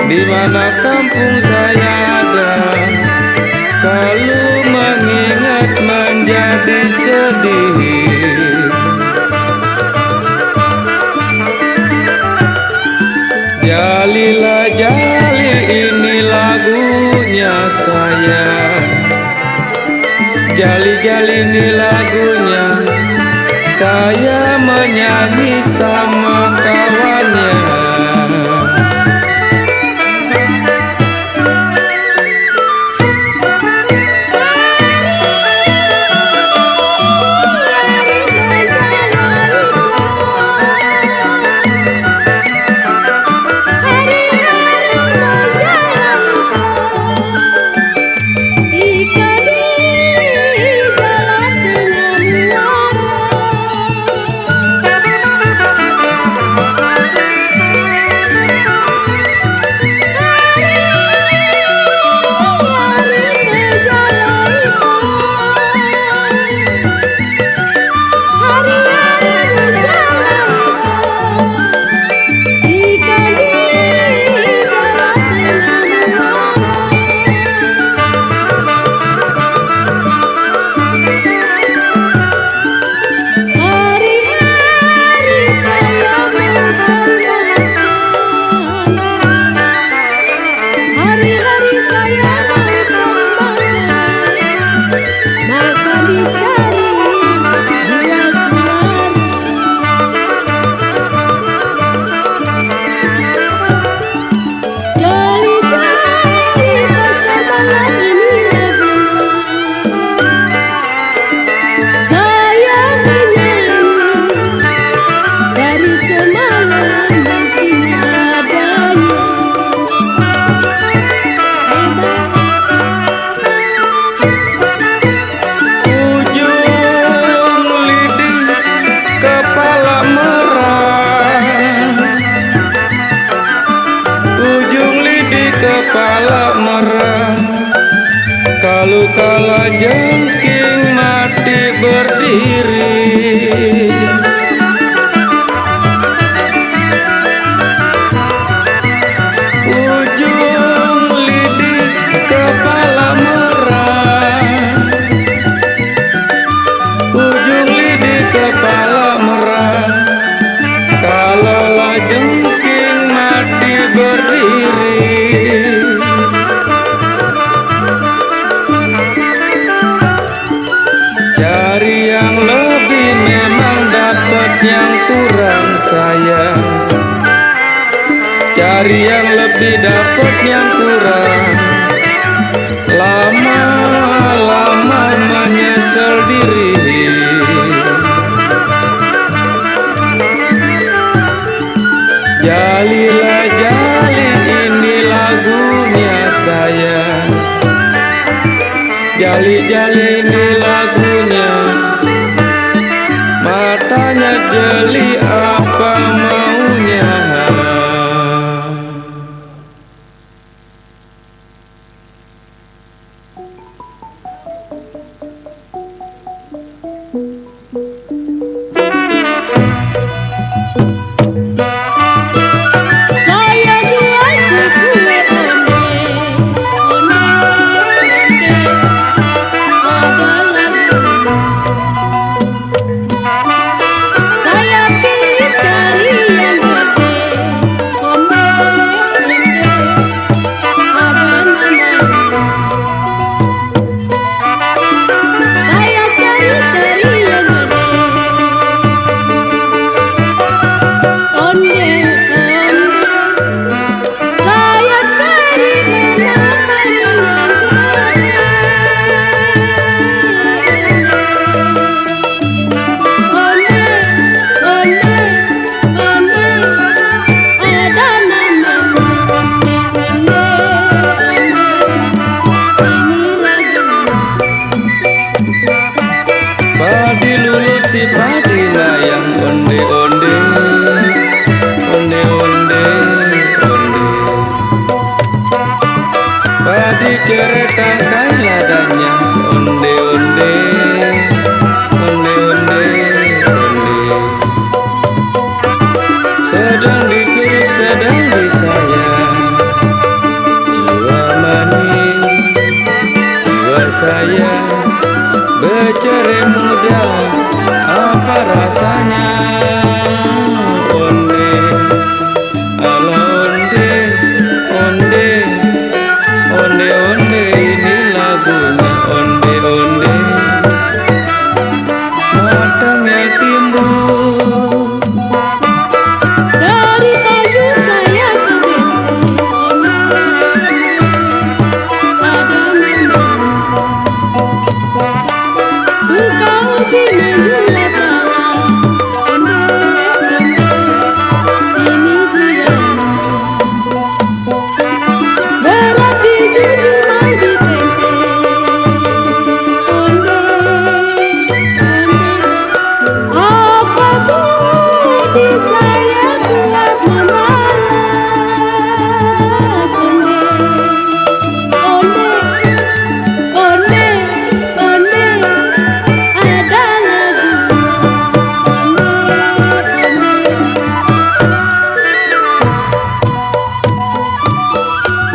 di mana kampung saya ada. Kalau mengingat menjadi sedih. Jalilah jali, ini lagunya saya. Jali-jali ini lagunya, saya menyanyi sama kawannya. Kepala merah, kalau kala jengking mati berdiri. Ujung lidi kepala merah, ujung lidi kepala merah, kalau jengking mati berdiri. Cari yang lebih memang dapat yang kurang sayang. Cari yang lebih dapat yang kurang. Lama-lama menyesal diri. Jalilah jali, ini lagunya saya. Jali-jali ini lagunya, matanya jeli apa maunya.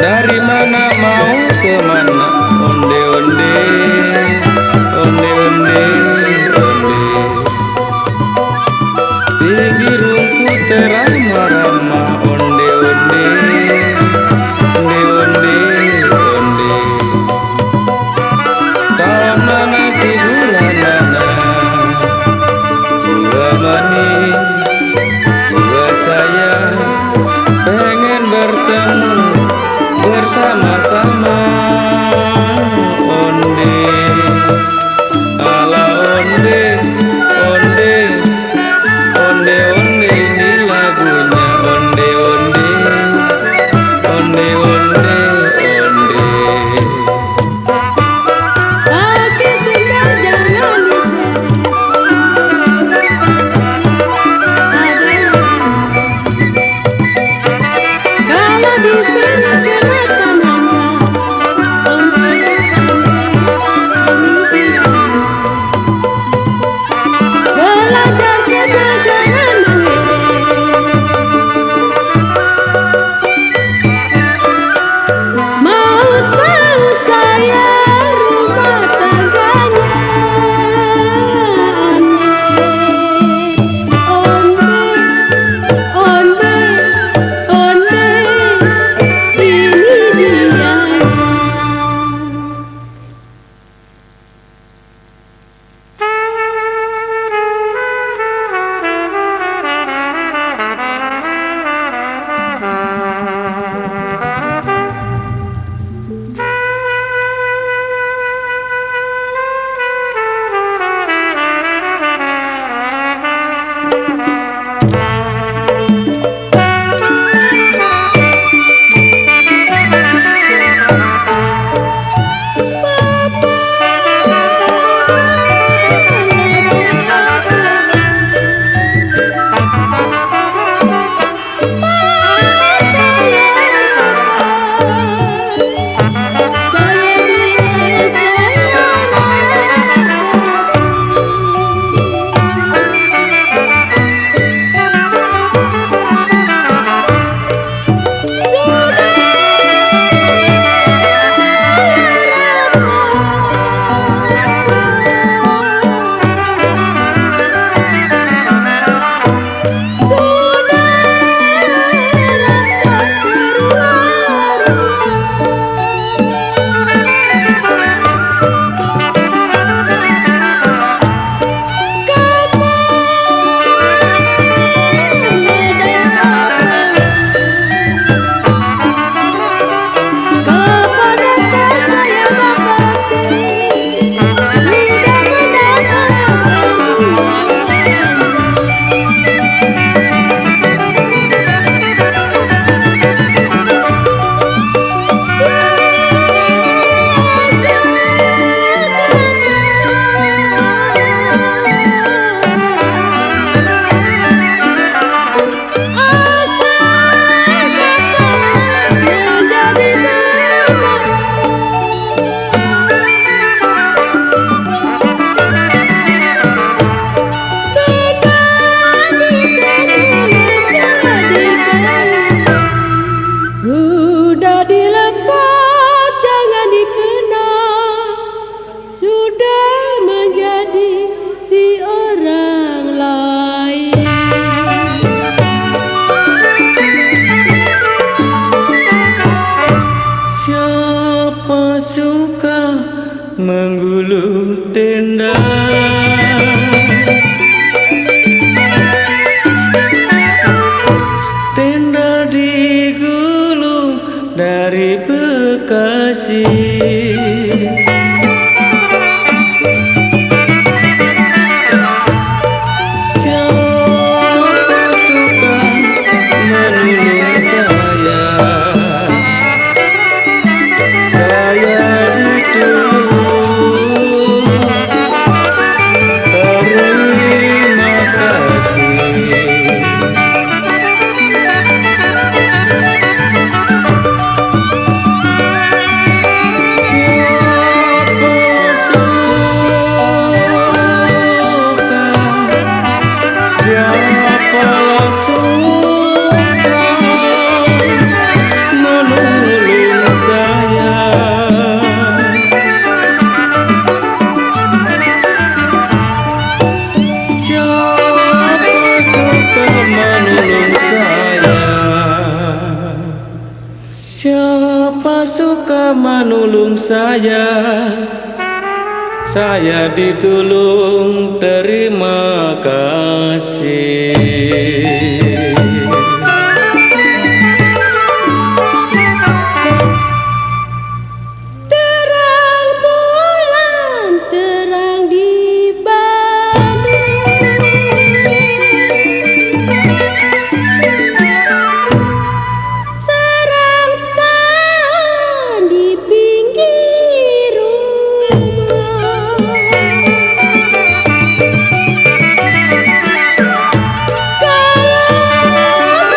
Dari mana mau ke mana? Onde onde, onde onde, onde. Pinggir rumput terama-rama. Onde onde, onde onde, onde. Kawan mana si bulanana? Jiwa manis, jiwa sayang, pengen bertemu bersama-sama. Onde, ala onde, onde, onde, onde, ini lagunya. Onde, onde, onde, onde, onde. Kaki sendal jangan diseret, kalau diseret kena tanahnya. Onde, onde, ini dia. Belajar kerja jangan mengeres. Mau tahu saya rumah tangganya. Onde, onde, onde, ini dia. Sudah dilepas jangan dikenal, sudah menjadi si orang lain. Siapa suka menggulung tenda? Tenda digulung dari Bekasi. Siapa suka menolong saya? Saya ditolong. Terima kasih. Siapa suka menolong saya ditolong, terima kasih. Terang bulan, terang di Bandung, serangkan di pinggir rumah. Kalau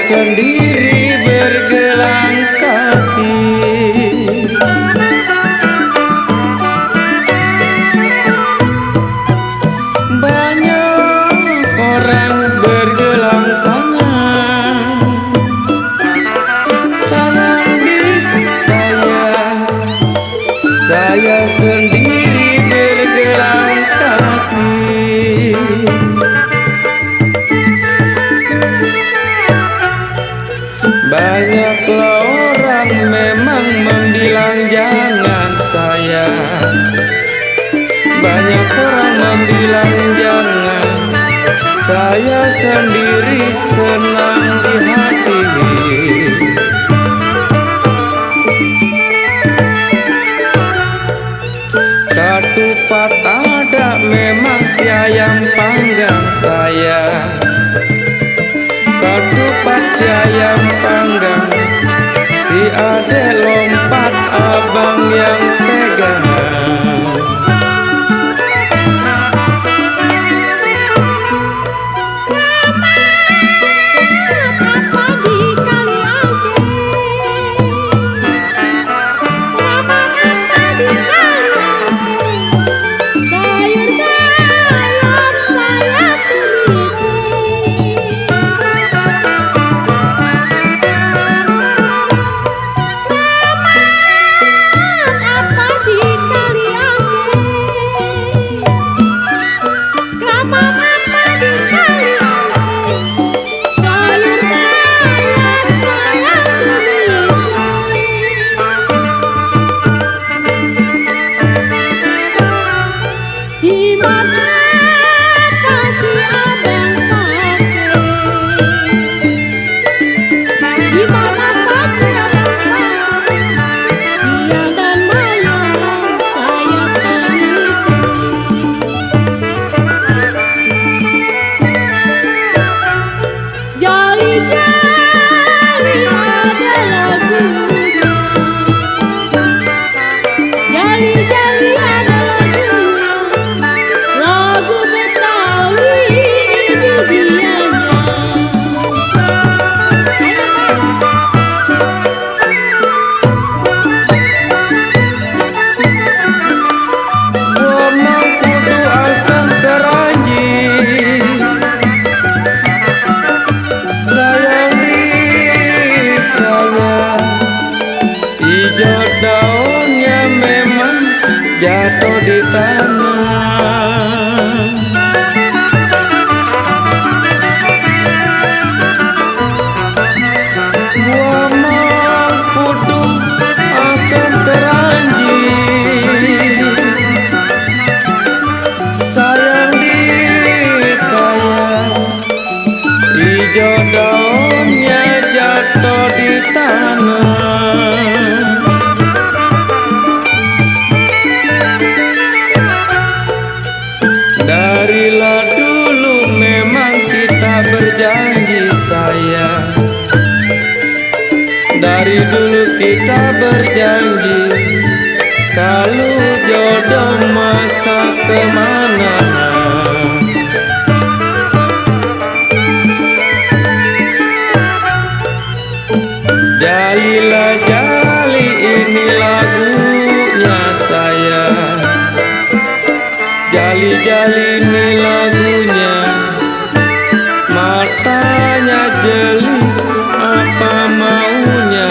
sendiri bergelang kaki. Banyak orang bergelang tangan, sayang di saya sendiri bergelang kaki. Banyaklah orang memang membilang jangan sayang, banyak orang membilang jangan, saya sendiri senang di hati. Katupat ada memang si ayam panggang sayang, katupat si ayam panggang, si ade lompat abang yang pegang. Hijau daunnya memang jatuh di tanah. Buah mangkudu asam teranji, sayang di sayang, hijau daunnya jatuh di tanah. Darilah dulu memang kita berjanji sayang, dari dulu kita berjanji, kalau jodoh masa kemana. Jalilah jali ini lagunya sayang, jali-jali ini lagunya, matanya jeli apa maunya.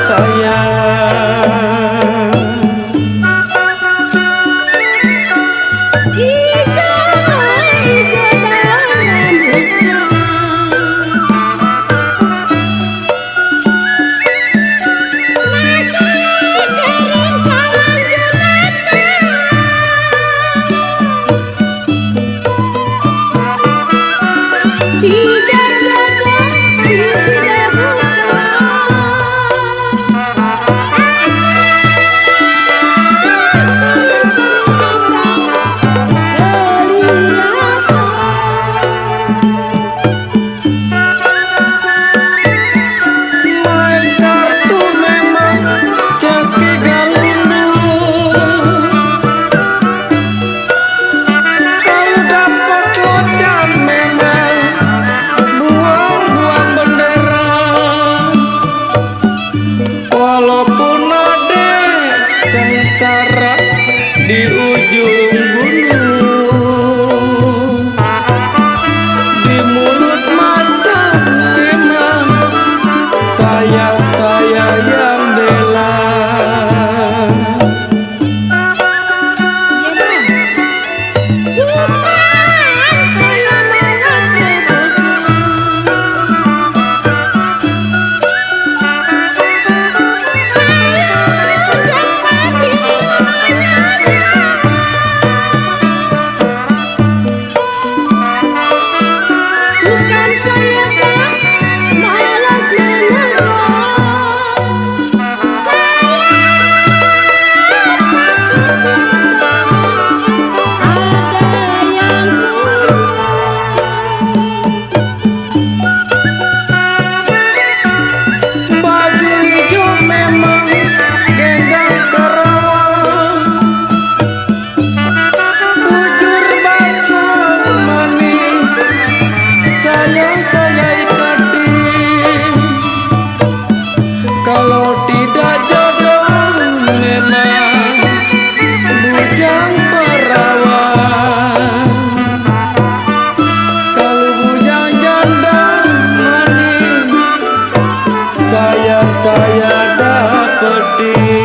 sayang. Hijau-hijau daun rambutnya, nasi kering kawan jelata, bidar gada tidak buka, sering-sering kembang Main kartu memang ceki galundu. Kalau dapat lojan memang buang-buang bendera. Walaupun ada sengsara di ujung gunung, di mulut mata memang saya yang bela. bukan saya malas bukan saya tak malas menegur, saya takut suka ada yang Baju hijau memang genggang kerawang, bujur basah manis saya ikati. Kalau tidak jodoh memang bujang perawan. Kalau bujang janda manis saya dapetin.